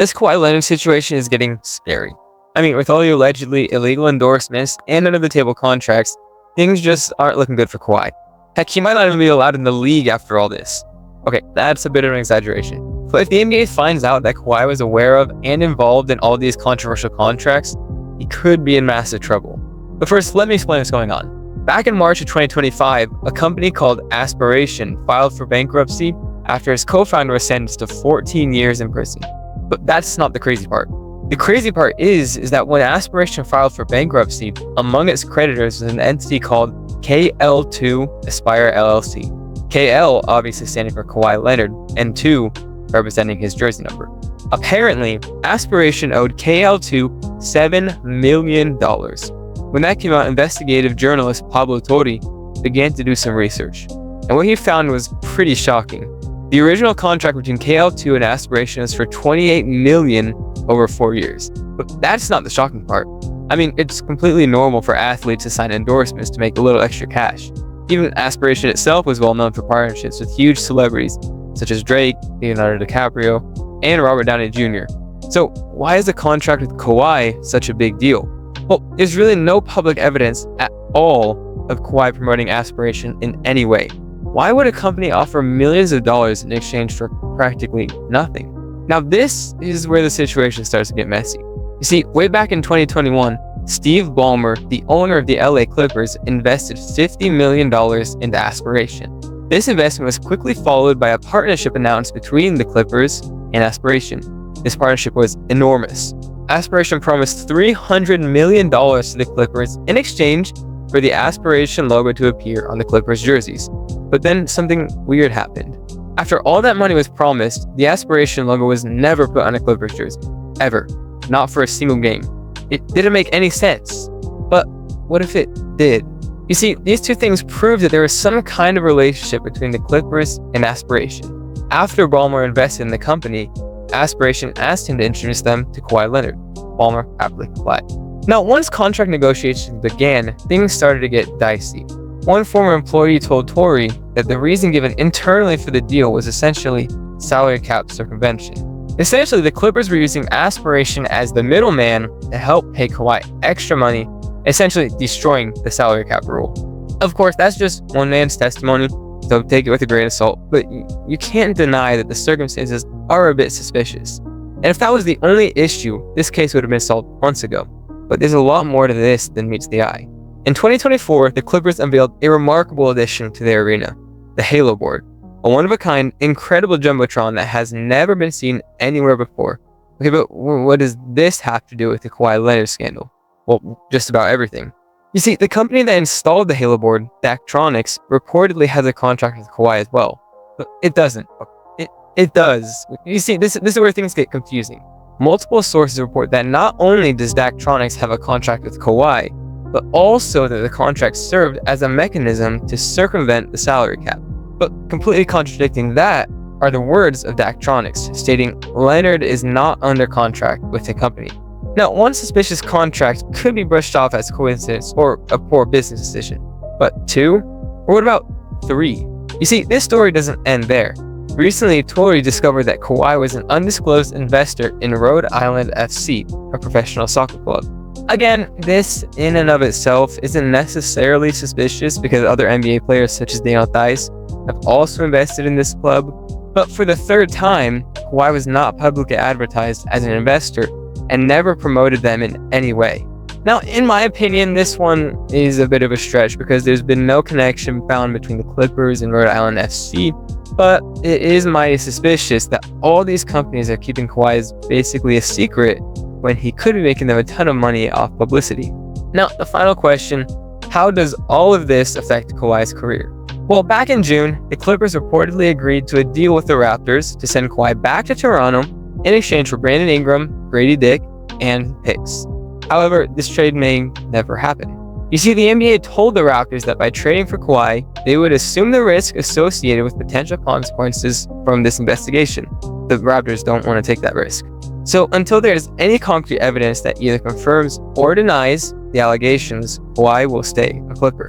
This Kawhi Leonard situation is getting scary. I mean, with all the allegedly illegal endorsements and under-the-table contracts, things just aren't looking good for Kawhi. Heck, he might not even be allowed in the league after all this. Okay, that's a bit of an exaggeration. But if the NBA finds out that Kawhi was aware of and involved in all these controversial contracts, he could be in massive trouble. But first, let me explain what's going on. Back in March of 2025, a company called Aspiration filed for bankruptcy after his co-founder was sentenced to 14 years in prison. But that's not the crazy part. The crazy part is that when Aspiration filed for bankruptcy, among its creditors was an entity called KL2 Aspire LLC. KL obviously standing for Kawhi Leonard, and 2 representing his jersey number. Apparently, Aspiration owed KL2 $7 million. When that came out, investigative journalist Pablo Torre began to do some research. And what he found was pretty shocking. The original contract between KL2 and Aspiration is for $28 million over 4 years. But that's not the shocking part. I mean, it's completely normal for athletes to sign endorsements to make a little extra cash. Even Aspiration itself was well known for partnerships with huge celebrities such as Drake, Leonardo DiCaprio, and Robert Downey Jr. So why is a contract with Kawhi such a big deal? Well, there's really no public evidence at all of Kawhi promoting Aspiration in any way. Why would a company offer millions of dollars in exchange for practically nothing? Now, this is where the situation starts to get messy. You see, way back in 2021, Steve Ballmer, the owner of the LA Clippers, invested $50 million into Aspiration. This investment was quickly followed by a partnership announced between the Clippers and Aspiration. This partnership was enormous. Aspiration promised $300 million to the Clippers in exchange for the Aspiration logo to appear on the Clippers jerseys. But then something weird happened. After all that money was promised, the Aspiration logo was never put on a Clippers jersey. Ever. Not for a single game. It didn't make any sense. But what if it did? You see, these two things prove that there was some kind of relationship between the Clippers and Aspiration. After Ballmer invested in the company, Aspiration asked him to introduce them to Kawhi Leonard. Ballmer happily complied. Now, once contract negotiations began, things started to get dicey. One former employee told Torre that the reason given internally for the deal was essentially salary cap circumvention. Essentially, the Clippers were using Aspiration as the middleman to help pay Kawhi extra money, essentially destroying the salary cap rule. Of course, that's just one man's testimony, so take it with a grain of salt, but you can't deny that the circumstances are a bit suspicious. And if that was the only issue, this case would have been solved months ago. But there's a lot more to this than meets the eye. In 2024, the Clippers unveiled a remarkable addition to their arena, the Halo board, a one-of-a-kind, incredible jumbotron that has never been seen anywhere before. Okay, but what does this have to do with the Kawhi Leonard scandal? Well, just about everything. You see, the company that installed the Halo board, Daktronics, reportedly has a contract with Kawhi as well. But it doesn't. It does. You see, this is where things get confusing. Multiple sources report that not only does Daktronics have a contract with Kawhi, but also that the contract served as a mechanism to circumvent the salary cap. But completely contradicting that are the words of Daktronics, stating Leonard is not under contract with the company. Now, one suspicious contract could be brushed off as coincidence or a poor business decision. But 2? Or what about 3? You see, this story doesn't end there. Recently, Torre discovered that Kawhi was an undisclosed investor in Rhode Island FC, a professional soccer club. Again, this in and of itself isn't necessarily suspicious because other NBA players such as Daniel Theis have also invested in this club. But for the third time, Kawhi was not publicly advertised as an investor and never promoted them in any way. Now, in my opinion, this one is a bit of a stretch because there's been no connection found between the Clippers and Rhode Island FC, but it is mighty suspicious that all these companies are keeping Kawhi's basically a secret when he could be making them a ton of money off publicity. Now, the final question, how does all of this affect Kawhi's career? Well, back in June, the Clippers reportedly agreed to a deal with the Raptors to send Kawhi back to Toronto in exchange for Brandon Ingram, Grady Dick, and picks. However, this trade may never happen. You see, the NBA told the Raptors that by trading for Kawhi, they would assume the risk associated with potential consequences from this investigation. The Raptors don't want to take that risk. So until there's any concrete evidence that either confirms or denies the allegations, Kawhi will stay a Clipper.